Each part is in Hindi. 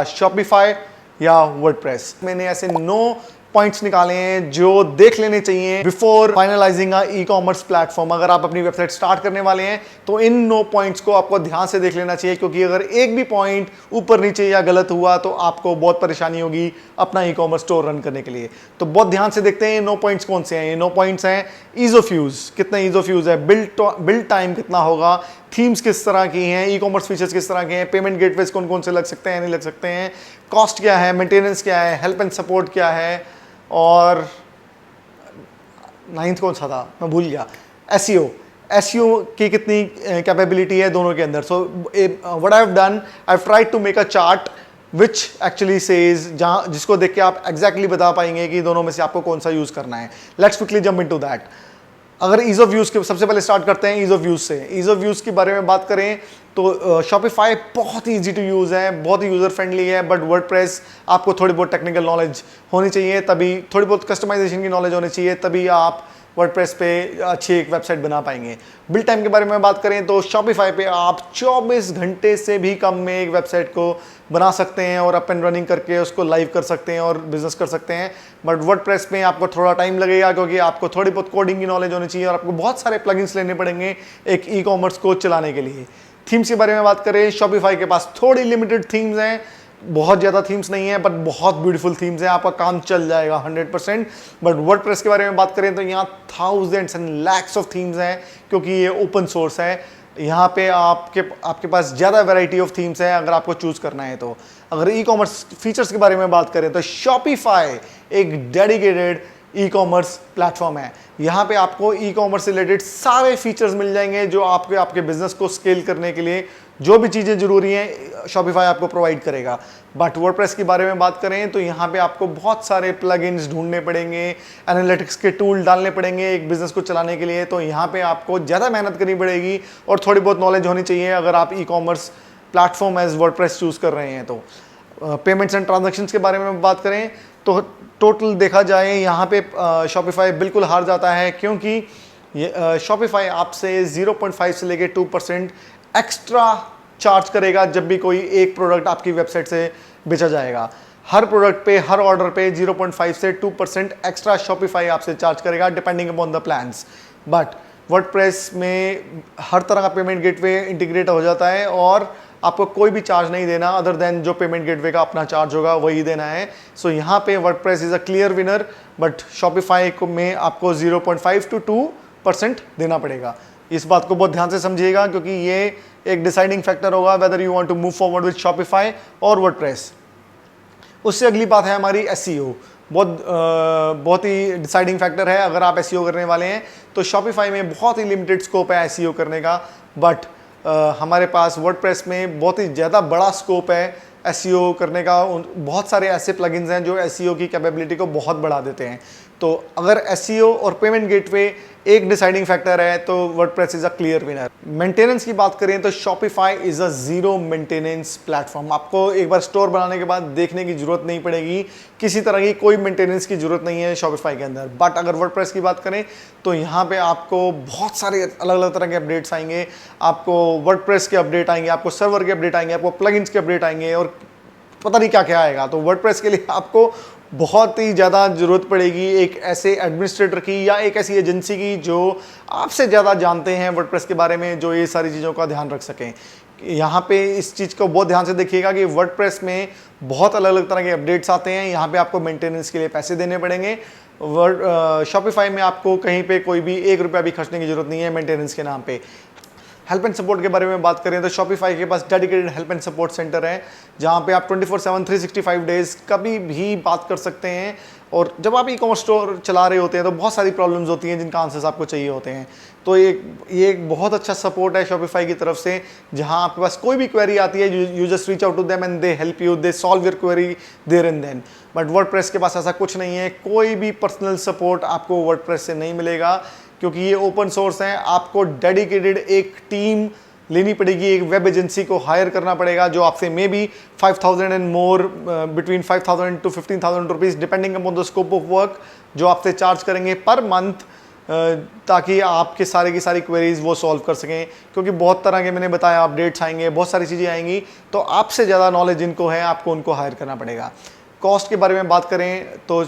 शॉपिफाई या वर्डप्रेस। मैंने ऐसे 9 पॉइंट्स निकाले हैं जो देख लेने चाहिए before finalising e commerce platform. अगर आप अपनी वेबसाइट स्टार्ट करने वाले हैं तो इन 9 पॉइंट्स को आपको ध्यान से देख लेना चाहिए, क्योंकि अगर एक भी पॉइंट ऊपर नीचे या गलत हुआ तो आपको बहुत परेशानी होगी अपना ई कॉमर्स स्टोर रन करने के लिए। तो बहुत ध्यान से देखते हैं ये 9 पॉइंट्स कौन से हैं। ये 9 पॉइंट्स हैं ईज ऑफ यूज, कितना ईज ऑफ यूज है, बिल्ड टाइम कितना होगा, थीम्स किस तरह की हैं, ई कॉमर्स फीचर्स किस तरह के हैं, पेमेंट गेटवेज कौन कौन से लग सकते हैं नहीं लग सकते हैं, कॉस्ट क्या है, मेंटेनेंस क्या है, हेल्प एंड सपोर्ट क्या है, और 9th कौन सा था मैं भूल गया, एसईओ की कितनी कैपेबिलिटी है दोनों के अंदर। So what I have done, I have tried to make a chart which actually says, जहाँ जिसको देख के आप एग्जैक्टली बता पाएंगे कि दोनों में से आपको कौन सा यूज करना है। Let's quickly jump into that. अगर ईज ऑफ यूज के सबसे पहले स्टार्ट करते हैं ईज ऑफ यूज से। ईज ऑफ यूज के बारे में बात करें तो शॉपिफाई बहुत ही ईजी टू यूज है, बहुत ही यूजर फ्रेंडली है, बट वर्डप्रेस आपको थोड़ी बहुत टेक्निकल नॉलेज होनी चाहिए, तभी थोड़ी बहुत कस्टमाइजेशन की नॉलेज होनी चाहिए, तभी आप वर्डप्रेस पे अच्छी एक वेबसाइट बना पाएंगे। बिल्ड टाइम के बारे में बात करें तो शॉपिफाई पे आप 24 घंटे से भी कम में एक वेबसाइट को बना सकते हैं और अप एंड रनिंग करके उसको लाइव कर सकते हैं और बिजनेस कर सकते हैं। बट वर्डप्रेस में आपको थोड़ा टाइम लगेगा, क्योंकि आपको थोड़ी बहुत कोडिंग की नॉलेज होनी चाहिए और आपको बहुत सारे प्लगइन्स लेने पड़ेंगे एक ई कॉमर्स को चलाने के लिए। थीम्स के बारे में बात करें, शॉपिफाई के पास थोड़ी लिमिटेड थीम्स हैं, बहुत ज़्यादा थीम्स नहीं है, बट बहुत ब्यूटीफुल थीम्स हैं, आपका काम चल जाएगा 100%। बट वर्डप्रेस के बारे में बात करें तो यहाँ thousands and lakhs of themes हैं, क्योंकि ये ओपन सोर्स है। यहाँ पे आपके पास ज़्यादा वैरायटी ऑफ थीम्स है अगर आपको चूज़ करना है तो। अगर ई कॉमर्स फीचर्स के बारे में बात करें तो शॉपिफाई एक डेडिकेटेड ई कॉमर्स प्लेटफॉर्म है। यहाँ पे आपको ई कॉमर्स से रिलेटेड सारे फीचर्स मिल जाएंगे जो आपके बिजनेस को स्केल करने के लिए जो भी चीज़ें जरूरी हैं शॉपिफाई आपको प्रोवाइड करेगा। बट वर्डप्रेस के बारे में बात करें तो यहाँ पे आपको बहुत सारे प्लगइन्स ढूंढने पड़ेंगे, एनालिटिक्स के टूल डालने पड़ेंगे एक बिजनेस को चलाने के लिए, तो यहाँ पे आपको ज़्यादा मेहनत करनी पड़ेगी और थोड़ी बहुत नॉलेज होनी चाहिए अगर आप e commerce platform as WordPress choose कर रहे हैं तो। पेमेंट्स एंड ट्रांजेक्शंस के बारे में बात करें तो टोटल देखा जाए यहाँ पे शॉपिफाई बिल्कुल हार जाता है, क्योंकि शॉपिफाई आपसे 0.5 से लेके 2% एक्स्ट्रा चार्ज करेगा जब भी कोई एक प्रोडक्ट आपकी वेबसाइट से बेचा जाएगा। हर प्रोडक्ट पे, हर ऑर्डर पे 0.5 से 2% एक्स्ट्रा शॉपिफाई आपसे चार्ज करेगा depending upon the plans. But WordPress में हर तरह का पेमेंट गेटवे इंटीग्रेट हो जाता है और आपको कोई भी चार्ज नहीं देना अदर देन जो पेमेंट गेटवे का अपना चार्ज होगा वही देना है। सो यहाँ पे WordPress is a clear winner, but Shopify में आपको 0.5 to 2% देना पड़ेगा। इस बात को बहुत ध्यान से समझिएगा, क्योंकि ये एक डिसाइडिंग फैक्टर होगा whether you want to move forward with Shopify और वर्डप्रेस। उससे अगली बात है हमारी एसईओ। बहुत ही डिसाइडिंग फैक्टर है। अगर आप एसईओ करने वाले हैं तो शॉपिफाई में बहुत ही लिमिटेड स्कोप है एसईओ करने का, बट हमारे पास वर्डप्रेस में बहुत ही ज़्यादा बड़ा स्कोप है एसईओ करने का। बहुत सारे ऐसे प्लगइन्स हैं जो एसईओ की कैपेबिलिटी को बहुत बढ़ा देते हैं। तो अगर एसईओ और पेमेंट गेटवे एक डिसाइडिंग फैक्टर है तो WordPress is a clear winner. Maintenance की बात करें तो Shopify is a zero maintenance platform. आपको एक बार स्टोर बनाने के बाद देखने की जरूरत नहीं पड़ेगी, किसी तरह की कोई मेंटेनेंस की जरूरत नहीं है शॉपिफाई के अंदर। बट अगर वर्डप्रेस की बात करें तो यहाँ पे आपको बहुत सारे अलग अलग तरह के अपडेट्स आएंगे। आपको वर्डप्रेस के अपडेट आएंगे, आपको सर्वर के अपडेट आएंगे, आपको प्लगइन्स के अपडेट आएंगे और पता नहीं क्या क्या आएगा। तो वर्डप्रेस के लिए आपको बहुत ही ज़्यादा ज़रूरत पड़ेगी एक ऐसे एडमिनिस्ट्रेटर की या एक ऐसी एजेंसी की जो आपसे ज़्यादा जानते हैं वर्डप्रेस के बारे में, जो ये सारी चीज़ों का ध्यान रख सकें। यहाँ पे इस चीज़ को बहुत ध्यान से देखिएगा कि वर्डप्रेस में बहुत अलग अलग तरह के अपडेट्स आते हैं। यहाँ पे आपको मेंटेनेंस के लिए पैसे देने पड़ेंगे। शॉपिफाई में आपको कहीं पे कोई भी 1 रुपया भी खर्चने की जरूरत नहीं है मेंटेनेंस के नाम पे। हेल्प एंड सपोर्ट के बारे में बात करें तो शॉपिफाई के पास dedicated help and support centre है, जहां पे आप 24/7 365 डेज कभी भी बात कर सकते हैं। और जब आप ई कॉमर्स स्टोर चला रहे होते हैं तो बहुत सारी प्रॉब्लम्स होती हैं जिनका आंसर्स आपको चाहिए होते हैं। तो ये एक बहुत अच्छा सपोर्ट है शॉपिफाई की तरफ से, जहां आपके पास कोई भी क्वेरी आती है you just reach out to them and they help you, they solve your query there and then. But WordPress के पास ऐसा कुछ नहीं है, कोई भी पर्सनल सपोर्ट आपको वर्डप्रेस से नहीं मिलेगा, क्योंकि ये ओपन सोर्स है। आपको डेडिकेटेड एक टीम लेनी पड़ेगी, एक वेब एजेंसी को हायर करना पड़ेगा जो आपसे may be 5,000 and more, between 5,000 to 15,000 rupees depending upon the scope of work, जो आपसे चार्ज करेंगे पर मंथ ताकि आपके सारे की सारी क्वेरीज वो सॉल्व कर सकें, क्योंकि बहुत तरह के मैंने बताया अपडेट्स आएंगे, बहुत सारी चीज़ें आएंगी, तो आपसे ज़्यादा नॉलेज जिनको है आपको उनको हायर करना पड़ेगा। कॉस्ट के बारे में बात करें तो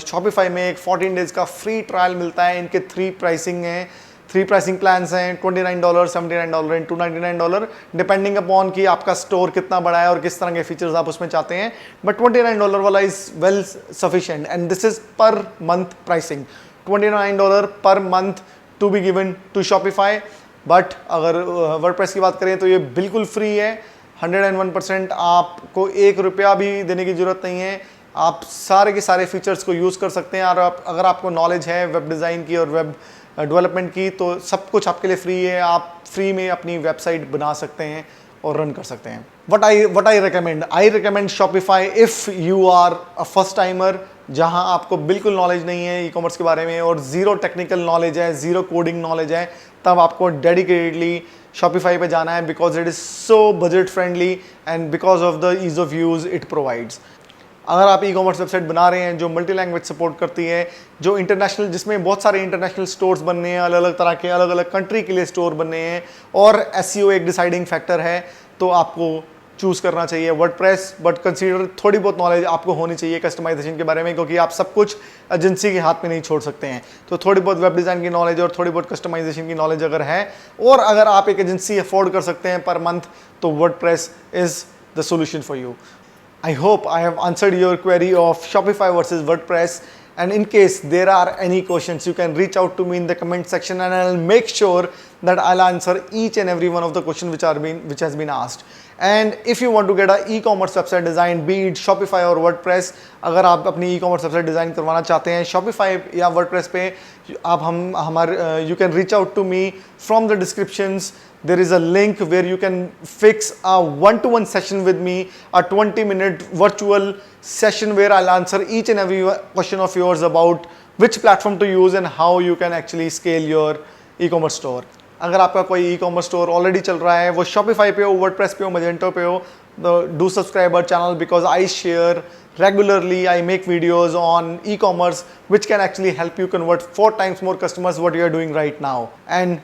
शॉपिफाई में एक 14 डेज़ का फ्री ट्रायल मिलता है। इनके 3 प्राइसिंग प्लान्स हैं, $29, $79 एंड $299, डिपेंडिंग अपॉन कि आपका स्टोर कितना बड़ा है और किस तरह के फीचर्स आप उसमें चाहते हैं। बट $29 वाला is well sufficient and this is per month pricing, $29 per month to be given to Shopify. But अगर वर्डप्रेस की बात करें तो ये बिल्कुल फ्री है, 101%। आपको ₹1 भी देने की ज़रूरत नहीं है, आप सारे के सारे फीचर्स को यूज़ कर सकते हैं। और अगर आपको नॉलेज है वेब डिज़ाइन की और वेब डेवलपमेंट की तो सब कुछ आपके लिए फ्री है, आप फ्री में अपनी वेबसाइट बना सकते हैं और रन कर सकते हैं। What I recommend Shopify if you are a first timer, जहां आपको बिल्कुल नॉलेज नहीं है ई कॉमर्स के बारे में और ज़ीरो टेक्निकल नॉलेज है, ज़ीरो कोडिंग नॉलेज है, तब आपको डेडिकेटेडली शॉपिफाई पे जाना है, because it is so budget friendly and because of the ease of use it provides. अगर आप ई कॉमर्स वेबसाइट बना रहे हैं जो मल्टी लैंग्वेज सपोर्ट करती है, जो इंटरनेशनल, जिसमें बहुत सारे इंटरनेशनल स्टोर्स बनने हैं, अलग अलग तरह के अलग अलग कंट्री के लिए स्टोर बनने हैं, और एसईओ एक डिसाइडिंग फैक्टर है, तो आपको चूज़ करना चाहिए वर्डप्रेस। बट कंसीडर थोड़ी बहुत नॉलेज आपको होनी चाहिए कस्टमाइजेशन के बारे में, क्योंकि आप सब कुछ एजेंसी के हाथ में नहीं छोड़ सकते हैं। तो थोड़ी बहुत वेब डिज़ाइन की नॉलेज और थोड़ी बहुत कस्टमाइजेशन की नॉलेज अगर है, और अगर आप एक एजेंसी अफोर्ड कर सकते हैं पर मंथ, तो WordPress is the solution for you. I hope I have answered your query of Shopify versus WordPress, and in case there are any questions, you can reach out to me in the comment section and I'll make sure that I'll answer each and every one of the questions which has been asked. And if you want to get a e-commerce website design, be it Shopify or WordPress, अगर आप अपनी e-commerce website design करवाना चाहते हैं Shopify या WordPress पे, आप you can reach out to me from the descriptions. There is a link where you can fix a one-to-one session with me, a 20-minute virtual session where I'll answer each and every question of yours about which platform to use and how you can actually scale your e-commerce store. अगर आपका कोई e-commerce store already चल रहा है, वो Shopify पे हो, WordPress पे हो, Magento पे हो, do subscribe our channel because I share regularly, I make videos on e-commerce which can actually help you convert 4 times more customers what you are doing right now. And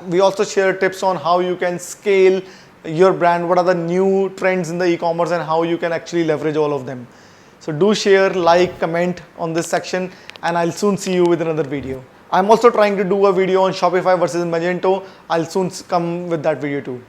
we also share tips on how you can scale your brand, what are the new trends in the e-commerce and how you can actually leverage all of them. So do share, like, comment on this section, and I'll soon see you with another video. I'm also trying to do a video on Shopify versus Magento. I'll soon come with that video too.